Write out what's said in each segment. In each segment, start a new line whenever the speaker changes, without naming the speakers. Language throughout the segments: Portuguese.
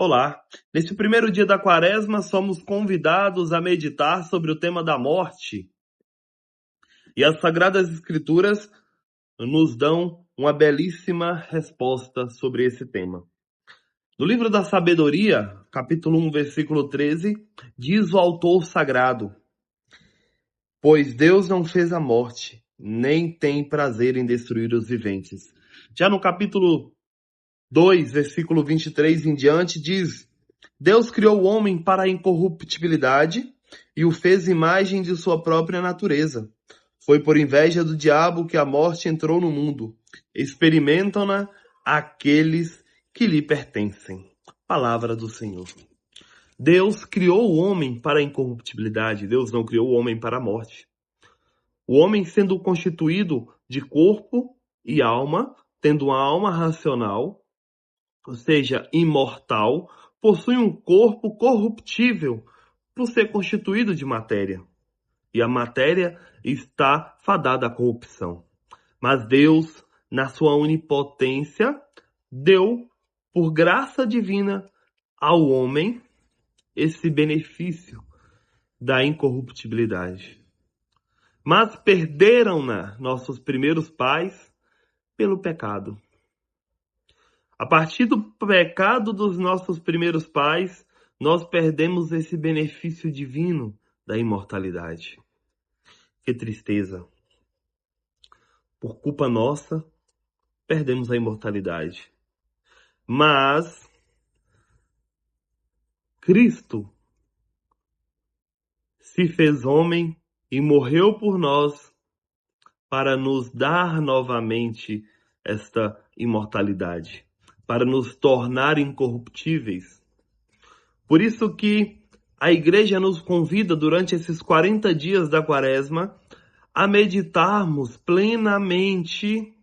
Olá! Neste primeiro dia da Quaresma, somos convidados a meditar sobre o tema da morte. E as Sagradas Escrituras nos dão uma belíssima resposta sobre esse tema. No livro da Sabedoria, capítulo 1, versículo 13, diz o autor sagrado: Pois Deus não fez a morte, nem tem prazer em destruir os viventes. Já no capítulo 2, versículo 23 em diante, diz: Deus criou o homem para a incorruptibilidade e o fez imagem de sua própria natureza. Foi por inveja do diabo que a morte entrou no mundo. Experimentam-na aqueles que lhe pertencem. Palavra do Senhor. Deus criou o homem para a incorruptibilidade. Deus não criou o homem para a morte. O homem, sendo constituído de corpo e alma, tendo uma alma racional, ou seja, imortal, possui um corpo corruptível por ser constituído de matéria. E a matéria está fadada à corrupção. Mas Deus, na sua onipotência, deu, por graça divina, ao homem esse benefício da incorruptibilidade. Mas perderam-na nossos primeiros pais pelo pecado. A partir do pecado dos nossos primeiros pais, nós perdemos esse benefício divino da imortalidade. Que tristeza! Por culpa nossa, perdemos a imortalidade. Mas Cristo se fez homem e morreu por nós para nos dar novamente esta imortalidade, para nos tornar incorruptíveis. Por isso que a igreja nos convida durante esses 40 dias da Quaresma a meditarmos plenamente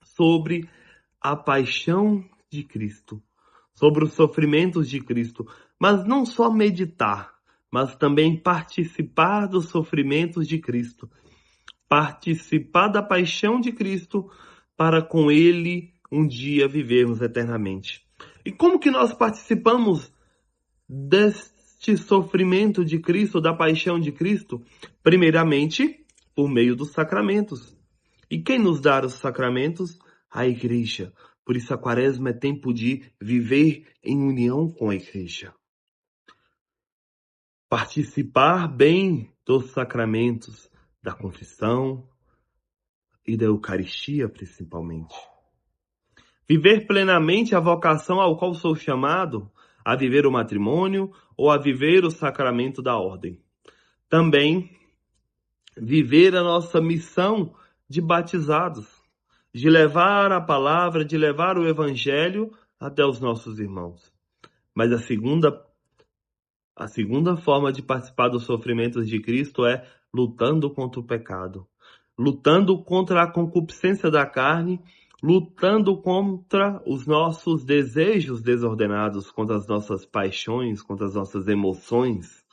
sobre a paixão de Cristo, sobre os sofrimentos de Cristo. Mas não só meditar, mas também participar dos sofrimentos de Cristo. Participar da paixão de Cristo para com Ele um dia vivermos eternamente. E como que nós participamos deste sofrimento de Cristo, da paixão de Cristo? Primeiramente, por meio dos sacramentos. E quem nos dá os sacramentos? A igreja. Por isso a Quaresma é tempo de viver em união com a igreja. Participar bem dos sacramentos, da confissão e da Eucaristia, principalmente. Viver plenamente a vocação ao qual sou chamado, a viver o matrimônio ou a viver o sacramento da ordem. Também viver a nossa missão de batizados, de levar a palavra, de levar o evangelho até os nossos irmãos. Mas a segunda forma de participar dos sofrimentos de Cristo é lutando contra o pecado, lutando contra a concupiscência da carne, lutando contra os nossos desejos desordenados, contra as nossas paixões, contra as nossas emoções,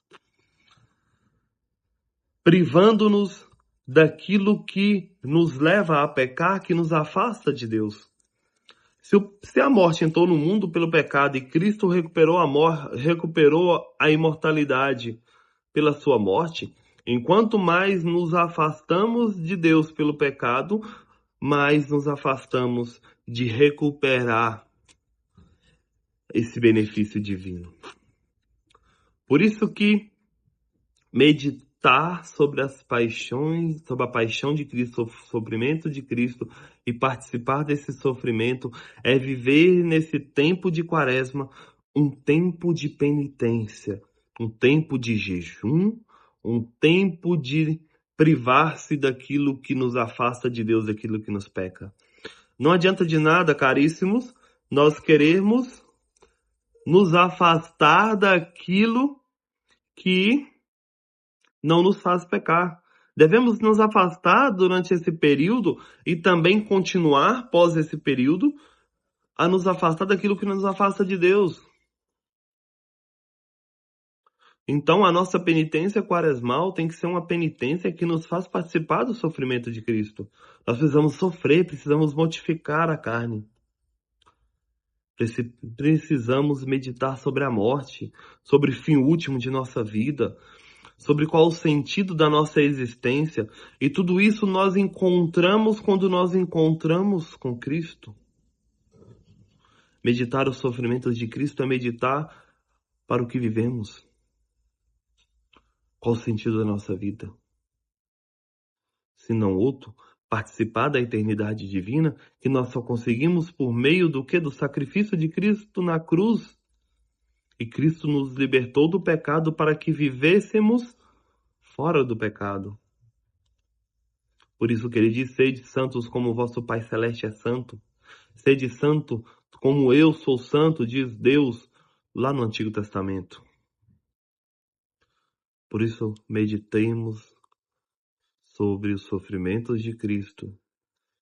privando-nos daquilo que nos leva a pecar, que nos afasta de Deus. Se a morte entrou no mundo pelo pecado e Cristo recuperou a imortalidade pela sua morte, enquanto mais nos afastamos de Deus pelo pecado, mais nos afastamos de recuperar esse benefício divino. Por isso que meditar sobre as paixões, sobre a paixão de Cristo, sobre o sofrimento de Cristo e participar desse sofrimento é viver nesse tempo de Quaresma um tempo de penitência, um tempo de jejum, um tempo de privar-se daquilo que nos afasta de Deus, daquilo que nos peca. Não adianta de nada, caríssimos, nós queremos nos afastar daquilo que não nos faz pecar. Devemos nos afastar durante esse período e também continuar, pós esse período, a nos afastar daquilo que nos afasta de Deus. Então, a nossa penitência quaresmal tem que ser uma penitência que nos faz participar do sofrimento de Cristo. Nós precisamos sofrer, precisamos mortificar a carne. Precisamos meditar sobre a morte, sobre o fim último de nossa vida, sobre qual o sentido da nossa existência. E tudo isso nós encontramos quando nós encontramos com Cristo. Meditar os sofrimentos de Cristo é meditar para o que vivemos. Qual o sentido da nossa vida? Se não outro, participar da eternidade divina, que nós só conseguimos por meio do que? Do sacrifício de Cristo na cruz. E Cristo nos libertou do pecado para que vivêssemos fora do pecado. Por isso que ele diz, sede santos como o vosso Pai Celeste é santo. Sede santo como eu sou santo, diz Deus lá no Antigo Testamento. Por isso, meditemos sobre os sofrimentos de Cristo,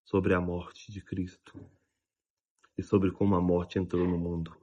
sobre a morte de Cristo e sobre como a morte entrou no mundo.